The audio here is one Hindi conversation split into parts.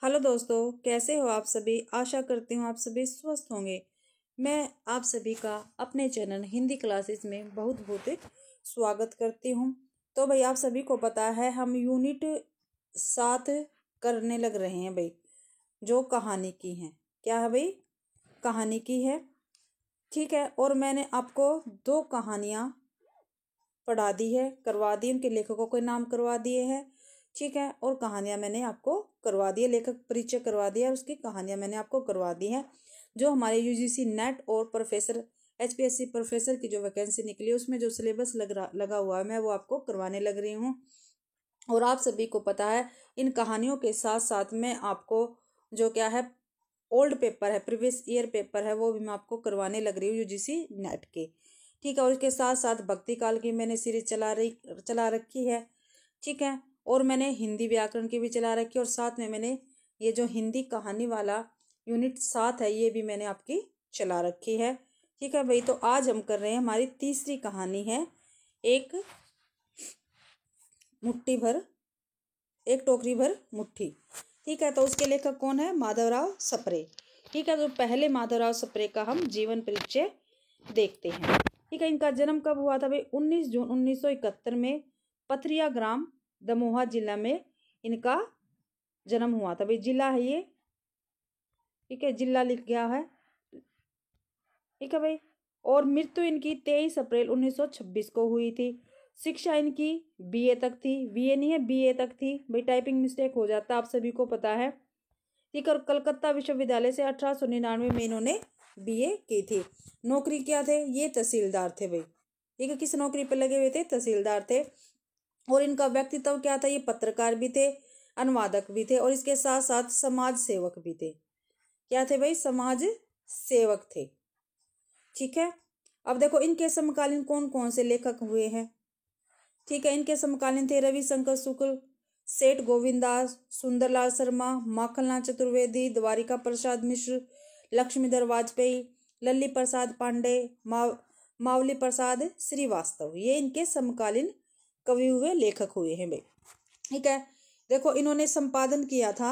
हेलो दोस्तों, कैसे हो आप सभी। आशा करती हूँ आप सभी स्वस्थ होंगे। मैं आप सभी का अपने चैनल हिंदी क्लासेस में बहुत बहुत स्वागत करती हूँ। तो भाई आप सभी को पता है हम यूनिट 7 करने लग रहे हैं भाई, जो कहानी की है। क्या है भाई? कहानी की है। ठीक है। और मैंने आपको 2 कहानियाँ पढ़ा दी है, करवा दी, उनके लेखकों के नाम करवा दिए हैं। ठीक है। और कहानियां मैंने आपको करवा दी है, लेखक परिचय करवा दिया है, उसकी कहानियां मैंने आपको करवा दी हैं। जो हमारे यूजीसी नेट और प्रोफेसर एचपीएससी प्रोफेसर की जो वैकेंसी निकली है उसमें जो सिलेबस लगा हुआ है मैं वो आपको करवाने लग रही हूँ। और आप सभी को पता है इन कहानियों के साथ साथ मैं आपको जो क्या है ओल्ड पेपर है, प्रीवियस ईयर पेपर है, वो भी मैं आपको करवाने लग रही हूँ यूजीसी नेट के। ठीक है। और इसके साथ साथ भक्ति काल की मैंने सीरीज चला रखी है। ठीक है। और मैंने हिंदी व्याकरण की भी चला रखी है, और साथ में मैंने ये जो हिंदी कहानी वाला यूनिट 7 है ये भी मैंने आपकी चला रखी है। ठीक है भाई। तो आज हम कर रहे हैं, हमारी तीसरी कहानी है एक मुट्ठी भर एक टोकरी भर मुट्ठी। ठीक है। तो उसके लेखक कौन है? माधवराव सप्रे। ठीक है। तो पहले माधवराव सप्रे का हम जीवन परिचय देखते हैं। ठीक है। इनका जन्म कब हुआ था भाई? 19 जून 1971 में पथरिया ग्राम, दमोहा जिला में इनका जन्म हुआ था भाई। जिला है ये। ठीक है। जिला लिख गया है। ठीक है भाई। और मृत्यु इनकी 23 अप्रैल 1926 को हुई थी। शिक्षा इनकी बीए तक थी। बीए नहीं है, बीए तक थी भाई, टाइपिंग मिस्टेक हो जाता, आप सभी को पता है। ठीक है। और कलकत्ता विश्वविद्यालय से 1899 में इन्होंने बीए की थी। नौकरी क्या थे? ये तहसीलदार थे भाई। ठीक है। किस नौकरी पर लगे हुए थे? तहसीलदार थे। और इनका व्यक्तित्व क्या था? ये पत्रकार भी थे, अनुवादक भी थे, और इसके साथ साथ समाज सेवक भी थे। क्या थे भाई? समाज सेवक थे। ठीक है। अब देखो इनके समकालीन कौन कौन से लेखक हुए हैं। ठीक है। इनके समकालीन थे रविशंकर शुक्ल, सेठ गोविंदास, सुंदरलाल शर्मा, माखनलाल चतुर्वेदी, द्वारिका प्रसाद मिश्र, लक्ष्मीधर वाजपेयी, लल्ली प्रसाद पांडे, मावली प्रसाद श्रीवास्तव, ये इनके समकालीन कवि हुए, लेखक हुए हैं भाई। ठीक है। देखो इन्होंने संपादन किया था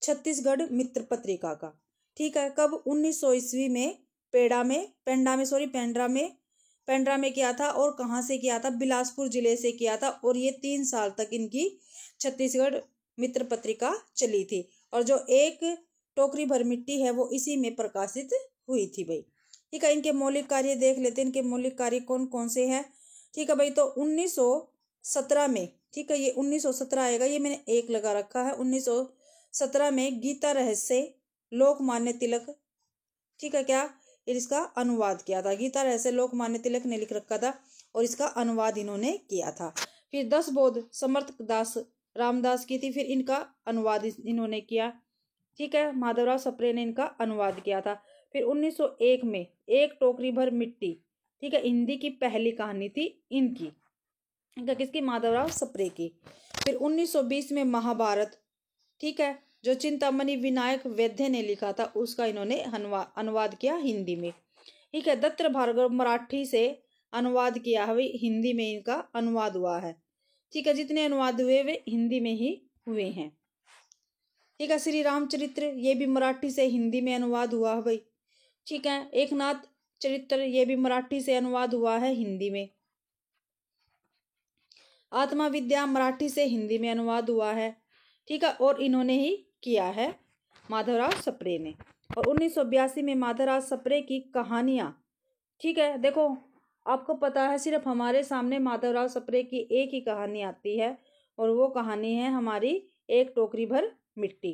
छत्तीसगढ़ मित्र पत्रिका का। ठीक है। कब? 1900 ईस्वी में पेंड्रा में किया था। और कहाँ से किया था? बिलासपुर जिले से किया था। और ये 3 साल तक इनकी छत्तीसगढ़ मित्र पत्रिका चली थी। और जो एक टोकरी भर मिट्टी है वो इसी में प्रकाशित हुई थी भाई। ठीक है। इनके मौलिक कार्य देख लेते हैं, इनके मौलिक कार्य कौन कौन से हैं। ठीक है भाई। तो 1917 में, ठीक है, ये 1917 आएगा, ये मैंने एक लगा रखा है। 1917 में गीता रहस्य लोकमान्य तिलक, ठीक है, क्या इसका अनुवाद किया था। गीता रहस्य लोकमान्य तिलक ने लिख रखा था और इसका अनुवाद इन्होंने किया था। फिर 10 बोध समर्थ दास रामदास की थी, फिर इनका अनुवाद इन्होंने किया। ठीक है। माधवराव सप्रे ने इनका अनुवाद किया था। फिर 1901 में एक टोकरी भर मिट्टी, ठीक है, हिंदी की पहली कहानी थी इनकी। किसकी? माधवराव सप्रे की। फिर 1920 में महाभारत, ठीक है, जो चिंतामणि विनायक वैद्य ने लिखा था उसका इन्होंने अनुवाद किया हिंदी में। ठीक है। दत्त भार्गव मराठी से अनुवाद किया है, हिंदी में इनका अनुवाद हुआ है। ठीक है। जितने अनुवाद हुए वे हिंदी में ही हुए हैं। ठीक है। श्री रामचरित्र ये भी मराठी से हिंदी में अनुवाद हुआ है भाई। ठीक है। एकनाथ चरित्र ये भी मराठी से अनुवाद हुआ है हिंदी में। आत्मा विद्या मराठी से हिंदी में अनुवाद हुआ है। ठीक है। और इन्होंने ही किया है माधवराव सप्रे ने। और 1982 में माधवराव सप्रे की कहानियां, ठीक है, देखो आपको पता है सिर्फ हमारे सामने माधवराव सप्रे की एक ही कहानी आती है और वो कहानी है हमारी एक टोकरी भर मिट्टी।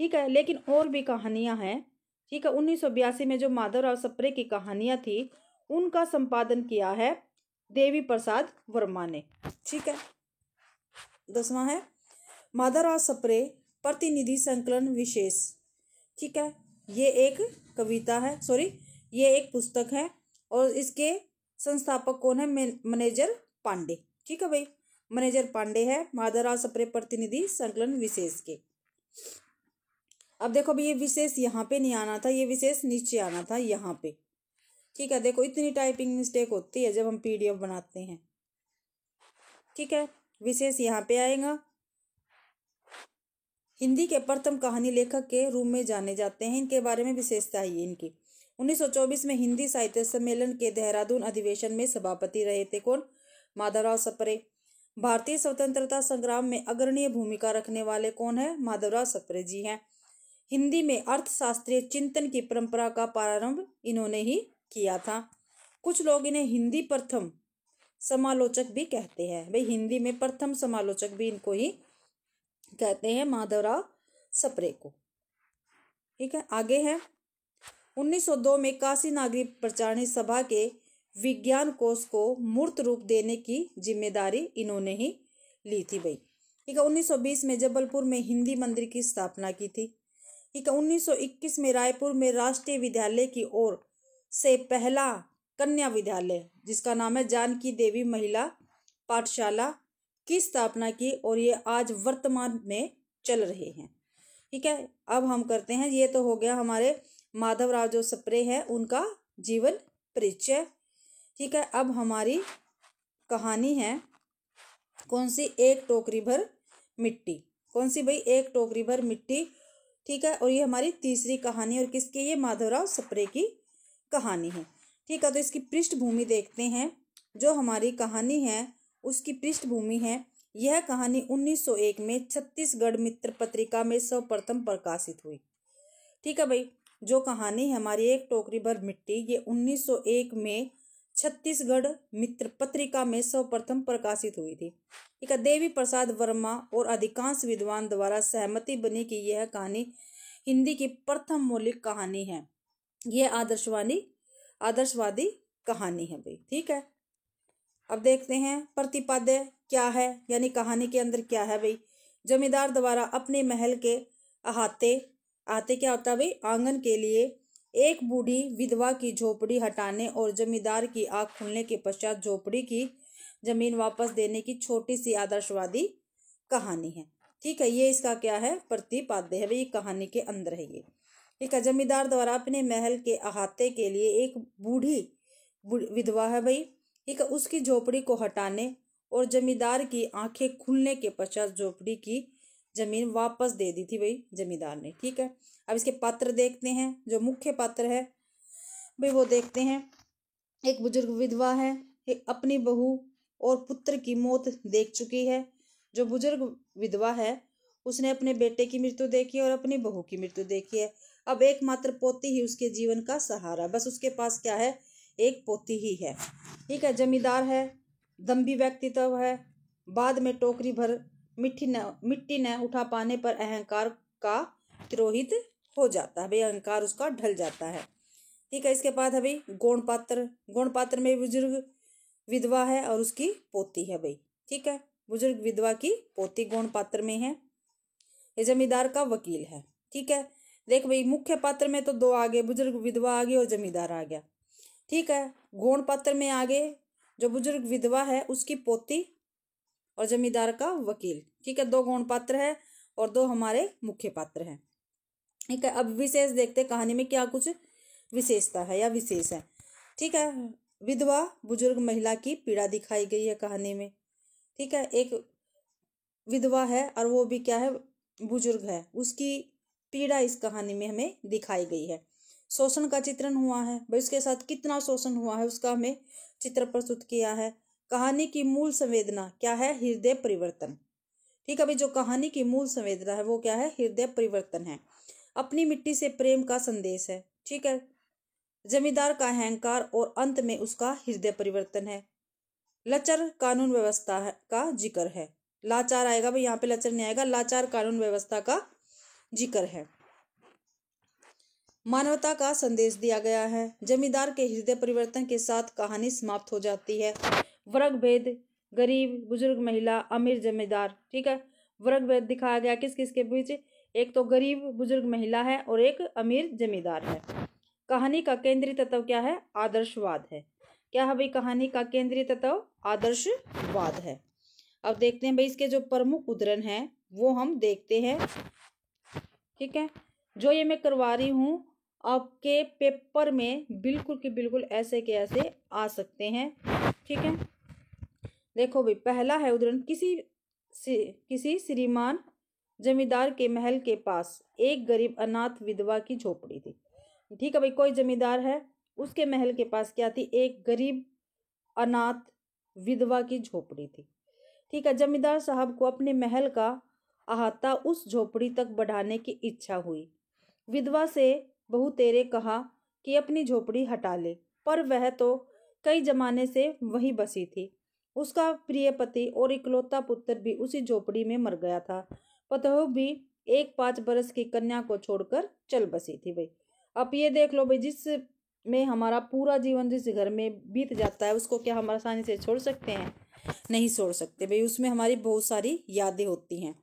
ठीक है। लेकिन और भी कहानियां हैं। ठीक है। 1982 में जो माधवराव सप्रे की कहानियां थी उनका संपादन किया है देवी प्रसाद वर्मा ने। ठीक है। 10वां है माधवराव सप्रे प्रतिनिधि संकलन विशेष। ठीक है। ये एक कविता है, सॉरी, ये एक पुस्तक है और इसके संस्थापक कौन है? मैनेजर पांडे। ठीक है भाई, मैनेजर पांडे है माधवराव सप्रे प्रतिनिधि संकलन विशेष के। अब देखो भाई ये विशेष यहाँ पे नहीं आना था, ये विशेष नीचे आना था यहाँ पे। ठीक है। देखो इतनी टाइपिंग मिस्टेक होती है जब हम पीडीएफ बनाते हैं। ठीक है। विशेष यहाँ पे आएगा। हिंदी के प्रथम कहानी लेखक के रूप में जाने जाते हैं। इनके बारे में विशेषता है इनकी। 1924 में हिंदी साहित्य सम्मेलन के देहरादून अधिवेशन में सभापति रहे थे कौन? माधवराव सप्रे। भारतीय स्वतंत्रता संग्राम में अग्रणीय भूमिका रखने वाले कौन है? माधवराव सप्रे जी हैं। हिंदी में अर्थशास्त्रीय चिंतन की परंपरा का प्रारंभ इन्होंने ही किया था। कुछ लोग इन्हें हिंदी प्रथम समालोचक भी कहते हैं। भाई हिंदी में प्रथम समालोचक भी इनको ही कहते हैं, माधवराव सप्रे को। ठीक है, आगे है 1902 में काशी नागरिक प्रचारणी सभा के विज्ञान कोश को मूर्त रूप देने की जिम्मेदारी इन्होंने ही ली थी। भाई ठीक है, 1920 में जबलपुर में हिंदी मंदिर की स्थापना की थी। ठीक है, 1921 में रायपुर में राष्ट्रीय विद्यालय की ओर से पहला कन्या विद्यालय जिसका नाम है जानकी देवी महिला पाठशाला की स्थापना की और ये आज वर्तमान में चल रहे हैं। ठीक है, अब हम करते हैं, ये तो हो गया हमारे माधवराव जो सप्रे हैं उनका जीवन परिचय। ठीक है, अब हमारी कहानी है कौन सी? एक टोकरी भर मिट्टी। कौन सी भाई? एक टोकरी भर मिट्टी। ठीक है, और ये हमारी तीसरी कहानी और किसकी? ये माधवराव सप्रे की कहानी है। ठीक है, तो इसकी पृष्ठभूमि देखते हैं। जो हमारी कहानी है उसकी पृष्ठभूमि है, यह कहानी 1901 में छत्तीसगढ़ मित्र पत्रिका में सर्वप्रथम प्रकाशित हुई। ठीक है भाई, जो कहानी है हमारी एक टोकरी भर मिट्टी, ये 1901 में छत्तीसगढ़ मित्र पत्रिका में सर्वप्रथम प्रकाशित हुई थी। ठीक है, देवी प्रसाद वर्मा और अधिकांश विद्वान द्वारा सहमति बनी कि यह कहानी हिंदी की प्रथम मौलिक कहानी है। यह आदर्शवादी कहानी है भाई। ठीक है, अब देखते हैं प्रतिपाद्य क्या है, यानी कहानी के अंदर क्या है भाई। जमींदार द्वारा अपने महल के अहाते क्या होता है भाई? आंगन के लिए एक बूढ़ी विधवा की झोपड़ी हटाने और जमींदार की आंख खुलने के पश्चात झोपड़ी की जमीन वापस देने की छोटी सी आदर्शवादी कहानी है। ठीक है, ये इसका क्या है? प्रतिपाद्य है भाई, कहानी के अंदर है ये। ठीक है, जमींदार द्वारा अपने महल के अहाते के लिए एक बूढ़ी विधवा है भाई। ठीक है, उसकी झोपड़ी को हटाने और जमींदार की आंखें खुलने के पश्चात झोपड़ी की जमीन वापस दे दी थी भाई जमींदार ने। ठीक है, अब इसके पात्र देखते हैं। जो मुख्य पात्र है भाई वो देखते हैं। एक बुजुर्ग विधवा है, एक अपनी बहू और पुत्र की मौत देख चुकी है। जो बुजुर्ग विधवा है उसने अपने बेटे की मृत्यु देखी और अपनी बहू की मृत्यु देखी है। अब एकमात्र पोती ही उसके जीवन का सहारा, बस उसके पास क्या है? एक पोती ही है। ठीक है, जमींदार है, दम्भी व्यक्तित्व है, बाद में टोकरी भर मिट्टी न उठा पाने पर अहंकार का तिरोहित हो जाता है भाई, अहंकार उसका ढल जाता है। ठीक है, इसके बाद है भाई गौण पात्र में बुजुर्ग विधवा है और उसकी पोती है भाई। ठीक है, बुजुर्ग विधवा की पोती गौण पात्र में है। ये जमींदार का वकील है। ठीक है, देख भाई मुख्य पात्र में तो दो आ गए, बुजुर्ग विधवा आ गई और जमींदार आ गया। ठीक है, गौण पात्र में आगे जो बुजुर्ग विधवा है उसकी पोती और जमींदार का वकील। ठीक है, दो गौण पात्र है और दो हमारे मुख्य पात्र हैं। ठीक है, अब विशेष देखते हैं कहानी में क्या कुछ विशेषता है या विशेष है। ठीक है, विधवा बुजुर्ग महिला की पीड़ा दिखाई गई है कहानी में। ठीक है, एक विधवा है और वो भी क्या है? बुजुर्ग है, उसकी पीड़ा इस कहानी में हमें दिखाई गई है। शोषण का चित्रण हुआ है भाई, उसके साथ कितना शोषण हुआ है उसका हमें चित्र प्रस्तुत किया है। कहानी की मूल संवेदना क्या है? हृदय परिवर्तन। ठीक है भाई, जो कहानी की मूल संवेदना है वो क्या है? हृदय परिवर्तन है। अपनी मिट्टी से प्रेम का संदेश है। ठीक है, जमींदार का अहंकार और अंत में उसका हृदय परिवर्तन है। लचर कानून व्यवस्था का जिक्र है। लाचार आएगा भाई, यहाँ पे लचर नहीं आएगा, लाचार कानून व्यवस्था का जिक्र है। मानवता का संदेश दिया गया है। जमींदार के हृदय परिवर्तन के साथ कहानी समाप्त हो जाती है। वर्ग भेद, गरीब बुजुर्ग महिला, अमीर जमींदार। ठीक है, वर्ग भेद दिखाया गया किस किस के बीच? एक तो गरीब बुजुर्ग महिला है और एक अमीर जमींदार है। कहानी का केंद्रीय तत्व क्या है? आदर्शवाद है। क्या है भाई कहानी का केंद्रीय तत्व? आदर्शवाद है। अब देखते हैं भाई इसके जो प्रमुख उदाहरण हैं वो हम देखते हैं। ठीक है, जो ये मैं करवा रही हूँ आपके पेपर में बिल्कुल के बिल्कुल ऐसे के ऐसे आ सकते हैं। ठीक है, देखो भाई पहला है उदाहरण, किसी श्रीमान जमींदार के महल के पास एक गरीब अनाथ विधवा की झोपड़ी थी। ठीक है भाई, कोई जमींदार है, उसके महल के पास क्या थी? एक गरीब अनाथ विधवा की झोपड़ी थी। ठीक है, जमींदार साहब को अपने महल का अहाता उस झोपड़ी तक बढ़ाने की इच्छा हुई। विधवा से बहुतेरे कहा कि अपनी झोपड़ी हटा ले, पर वह तो कई जमाने से वहीं बसी थी। उसका प्रिय पति और इकलौता पुत्र भी उसी झोपड़ी में मर गया था। पतोह भी एक 5 बरस की कन्या को छोड़कर चल बसी थी। भाई अब ये देख लो भाई, जिस में हमारा पूरा जीवन जिस घर में बीत जाता है उसको क्या हम आसानी से छोड़ सकते हैं? नहीं छोड़ सकते भाई, उसमें हमारी बहुत सारी यादें होती हैं।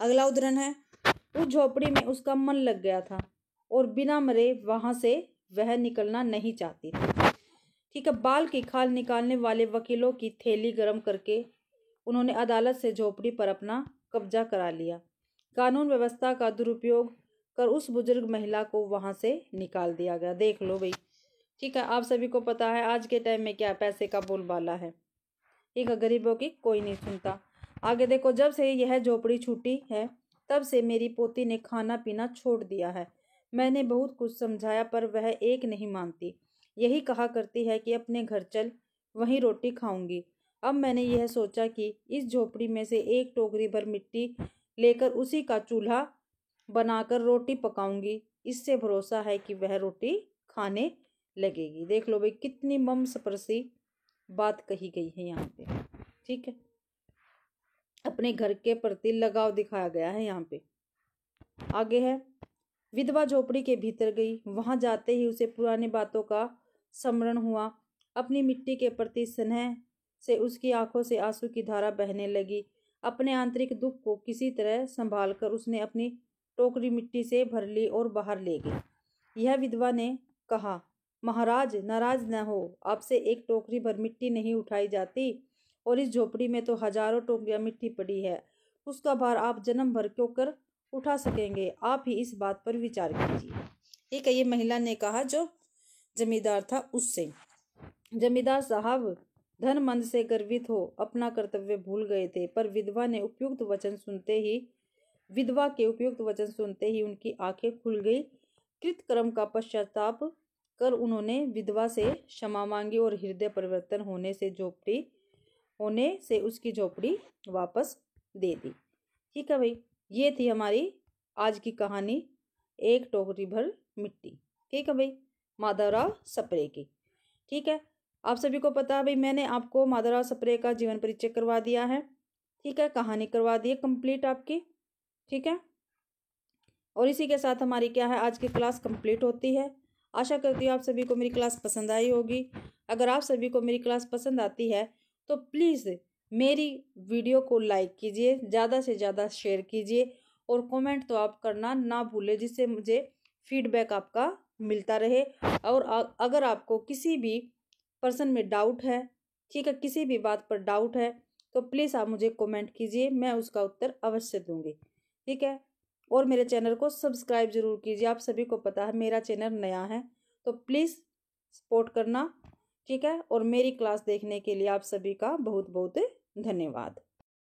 अगला उदाहरण है, उस झोपड़ी में उसका मन लग गया था और बिना मरे वहां से वह निकलना नहीं चाहती थी। ठीक है, बाल की खाल निकालने वाले वकीलों की थैली गर्म करके उन्होंने अदालत से झोपड़ी पर अपना कब्जा करा लिया। कानून व्यवस्था का दुरुपयोग कर उस बुजुर्ग महिला को वहां से निकाल दिया गया। देख लो भाई, ठीक है, आप सभी को पता है आज के टाइम में क्या पैसे का बोलबाला है। ठीक है, गरीबों की कोई नहीं सुनता। आगे देखो, जब से यह झोपड़ी छूटी है तब से मेरी पोती ने खाना पीना छोड़ दिया है। मैंने बहुत कुछ समझाया पर वह एक नहीं मानती। यही कहा करती है कि अपने घर चल, वहीं रोटी खाऊंगी। अब मैंने यह सोचा कि इस झोपड़ी में से एक टोकरी भर मिट्टी लेकर उसी का चूल्हा बनाकर रोटी पकाऊंगी। इससे भरोसा है कि वह रोटी खाने लगेगी। देख लो भाई, कितनी ममस्पर्शी बात कही गई है यहाँ पे। ठीक है, अपने घर के प्रति लगाव दिखाया गया है यहाँ पे। आगे है, विधवा झोपड़ी के भीतर गई। वहां जाते ही उसे पुरानी बातों का स्मरण हुआ। अपनी मिट्टी के प्रति स्नेह से उसकी आंखों से आंसू की धारा बहने लगी। अपने आंतरिक दुख को किसी तरह संभाल कर उसने अपनी टोकरी मिट्टी से भर ली और बाहर ले गई। यह विधवा ने कहा, महाराज नाराज न हो, आपसे एक टोकरी भर मिट्टी नहीं उठाई जाती और इस झोपड़ी में तो हजारों टोकरियां मिट्टी पड़ी है। उसका भार आप जन्म भर क्यों कर उठा सकेंगे? आप ही इस बात पर विचार कीजिए। ठीक है, ये महिला ने कहा जो जमींदार था उससे। जमींदार साहब धनमंद से गर्वित हो अपना कर्तव्य भूल गए थे, पर विधवा के उपयुक्त वचन सुनते ही उनकी आंखें खुल गई। कृतकर्म का पश्चाताप कर उन्होंने विधवा से क्षमा मांगी और हृदय परिवर्तन होने से उसकी झोपड़ी वापस दे दी। ठीक है भाई, ये थी हमारी आज की कहानी, एक टोकरी भर मिट्टी। ठीक है भाई, माधवराव सप्रे की। ठीक है, आप सभी को पता है भाई, मैंने आपको माधवराव सप्रे का जीवन परिचय करवा दिया है। ठीक है, कहानी करवा दी है कंप्लीट आपकी। ठीक है, और इसी के साथ हमारी क्या है, आज की क्लास कंप्लीट होती है। आशा करती हूँ आप सभी को मेरी क्लास पसंद आई होगी। अगर आप सभी को मेरी क्लास पसंद आती है तो प्लीज़ मेरी वीडियो को लाइक कीजिए, ज़्यादा से ज़्यादा शेयर कीजिए और कमेंट तो आप करना ना भूलें, जिससे मुझे फीडबैक आपका मिलता रहे। और अगर आपको किसी भी पर्सन में डाउट है, ठीक है, किसी भी बात पर डाउट है, तो प्लीज़ आप मुझे कमेंट कीजिए, मैं उसका उत्तर अवश्य दूंगी। ठीक है, और मेरे चैनल को सब्सक्राइब जरूर कीजिए। आप सभी को पता है मेरा चैनल नया है, तो प्लीज़ सपोर्ट करना। ठीक है, और मेरी क्लास देखने के लिए आप सभी का बहुत बहुत धन्यवाद।